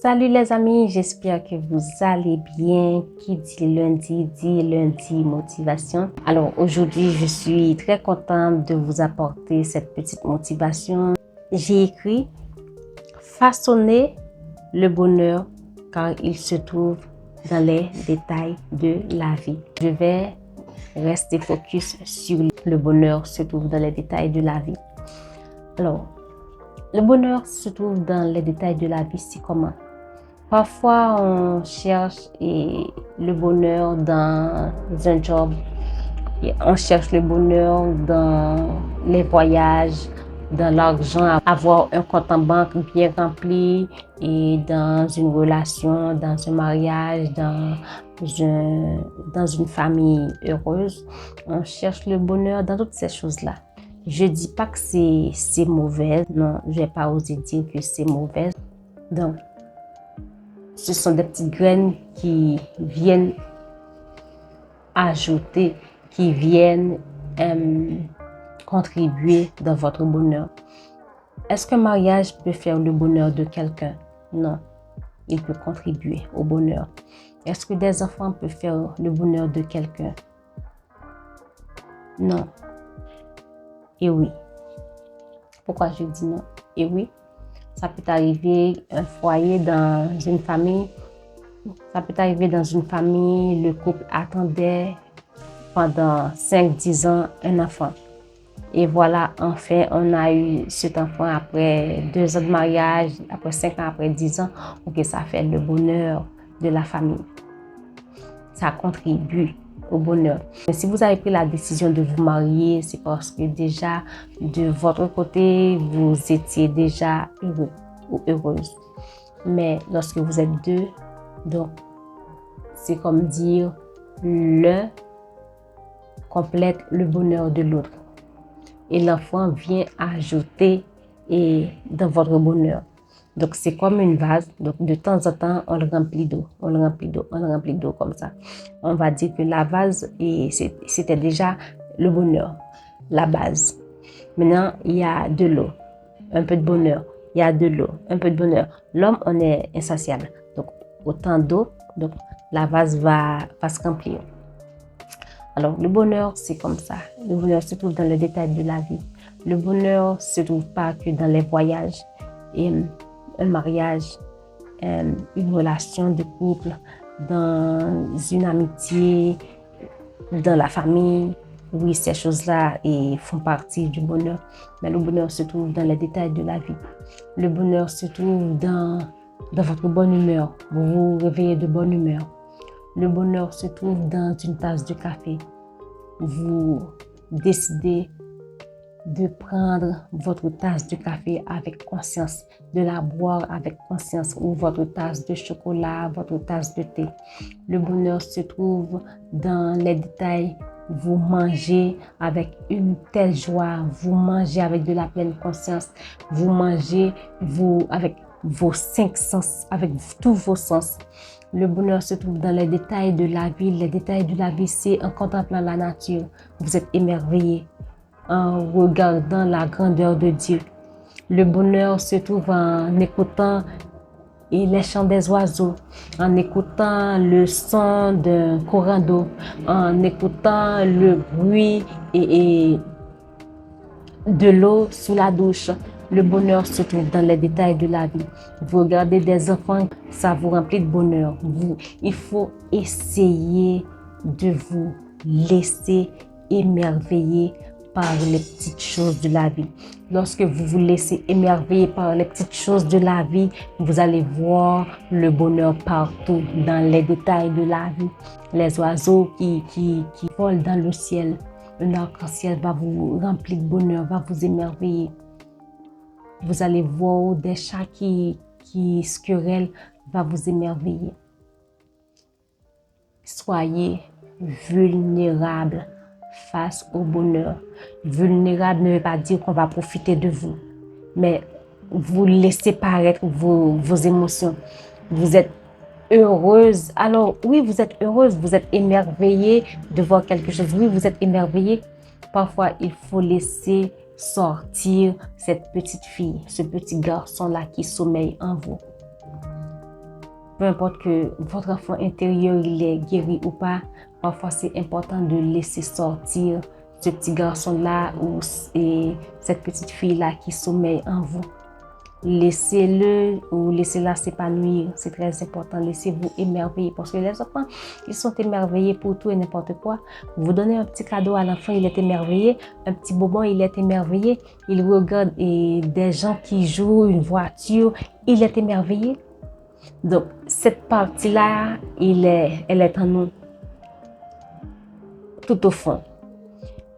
Salut les amis, j'espère que vous allez bien. Qui dit lundi motivation. Alors aujourd'hui, je suis très contente de vous apporter cette petite motivation. J'ai écrit façonner le bonheur car il se trouve dans les détails de la vie. Je vais rester focus sur le bonheur se trouve dans les détails de la vie. Alors, le bonheur se trouve dans les détails de la vie, c'est comment? Parfois, on cherche le bonheur dans un job, et on cherche le bonheur dans les voyages, dans l'argent, avoir un compte en banque bien rempli et dans une relation, dans un mariage, dans une famille heureuse. On cherche le bonheur dans toutes ces choses-là. Je ne dis pas que c'est mauvais, non, je ne vais pas oser dire que c'est mauvais. Donc, ce sont des petites graines qui viennent ajouter, qui viennent contribuer dans votre bonheur. Est-ce qu'un mariage peut faire le bonheur de quelqu'un? Non, il peut contribuer au bonheur. Est-ce que des enfants peuvent faire le bonheur de quelqu'un? Non. Et oui. Pourquoi je dis non? Et oui. Ça peut arriver un foyer dans une famille. Ça peut arriver dans une famille, le couple attendait pendant 5-10 ans un enfant. Et voilà, enfin, on a eu cet enfant après 2 ans de mariage, après 5 ans, après 10 ans. Ok, ça fait le bonheur de la famille. Ça contribue au bonheur. Mais si vous avez pris la décision de vous marier, c'est parce que déjà, de votre côté, vous étiez déjà heureux ou heureuse. Mais lorsque vous êtes deux, donc, c'est comme dire l'un complète le bonheur de l'autre. Et l'enfant vient ajouter dans votre bonheur. Donc, c'est comme une vase. Donc, de temps en temps, on le remplit d'eau. On le remplit d'eau. On le remplit d'eau comme ça. On va dire que la vase, c'était déjà le bonheur, la base. Maintenant, il y a de l'eau, un peu de bonheur. Il y a de l'eau, un peu de bonheur. L'homme, on est insatiable. Donc, autant d'eau, donc la vase va se remplir. Alors, le bonheur, c'est comme ça. Le bonheur se trouve dans le détail de la vie. Le bonheur ne se trouve pas que dans les voyages, et un mariage, une relation de couple, dans une amitié, dans la famille. Oui, ces choses-là font partie du bonheur. Mais le bonheur se trouve dans les détails de la vie. Le bonheur se trouve dans votre bonne humeur. Vous vous réveillez de bonne humeur. Le bonheur se trouve dans une tasse de café. Vous décidez de prendre votre tasse de café avec conscience, de la boire avec conscience, ou votre tasse de chocolat, votre tasse de thé. Le bonheur se trouve dans les détails. Vous mangez avec une telle joie, vous mangez avec de la pleine conscience, vous mangez avec vos 5 sens, avec tous vos sens. Le bonheur se trouve dans les détails de la vie. Les détails de la vie, c'est en contemplant la nature. Vous êtes émerveillé en regardant la grandeur de Dieu. Le bonheur se trouve en écoutant les chants des oiseaux, en écoutant le son d'un courant d'eau, en écoutant le bruit de l'eau sous la douche. Le bonheur se trouve dans les détails de la vie. Vous regardez des enfants, ça vous remplit de bonheur. Il faut essayer de vous laisser émerveiller par les petites choses de la vie. Lorsque vous vous laissez émerveiller par les petites choses de la vie, vous allez voir le bonheur partout, dans les détails de la vie. Les oiseaux qui volent dans le ciel, un arc-en-ciel va vous remplir de bonheur, va vous émerveiller. Vous allez voir des chats qui se querellent, va vous émerveiller. Soyez vulnérables face au bonheur. Vulnérable ne veut pas dire qu'on va profiter de vous, mais vous laissez paraître vos émotions. Vous êtes heureuse. Alors oui, vous êtes heureuse, vous êtes émerveillée de voir quelque chose. Oui, vous êtes émerveillée. Parfois, il faut laisser sortir cette petite fille, ce petit garçon-là qui sommeille en vous. peu importe que votre enfant intérieur il est guéri ou pas, parfois c'est important de laisser sortir ce petit garçon-là ou cette petite fille-là qui sommeille en vous. Laissez-le ou laissez-la s'épanouir, c'est très important. Laissez-vous émerveiller parce que les enfants, ils sont émerveillés pour tout et n'importe quoi. Vous donnez un petit cadeau à l'enfant, il est émerveillé. Un petit bonbon, il est émerveillé. Il regarde des gens qui jouent une voiture, il est émerveillé. Donc, cette partie-là, elle est en nous, tout au fond.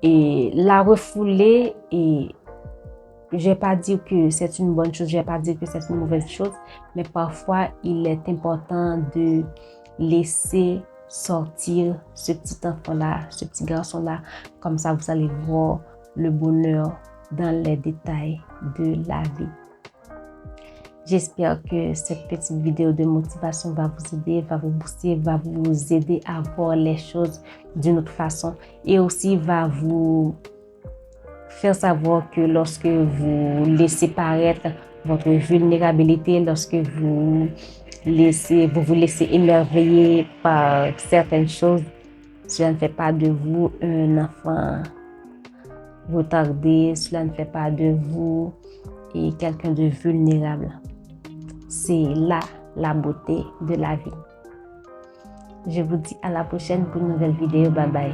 Et la refouler, et je vais pas dire que c'est une bonne chose, je vais pas dire que c'est une mauvaise chose, mais parfois, il est important de laisser sortir ce petit enfant-là, ce petit garçon-là. Comme ça, vous allez voir le bonheur dans les détails de la vie. J'espère que cette petite vidéo de motivation va vous aider, va vous booster, va vous aider à voir les choses d'une autre façon et aussi va vous faire savoir que lorsque vous laissez paraître votre vulnérabilité, lorsque vous vous laissez émerveiller par certaines choses, cela ne fait pas de vous un enfant retardé, cela ne fait pas de vous quelqu'un de vulnérable. C'est là la beauté de la vie. Je vous dis à la prochaine pour une nouvelle vidéo. Bye bye.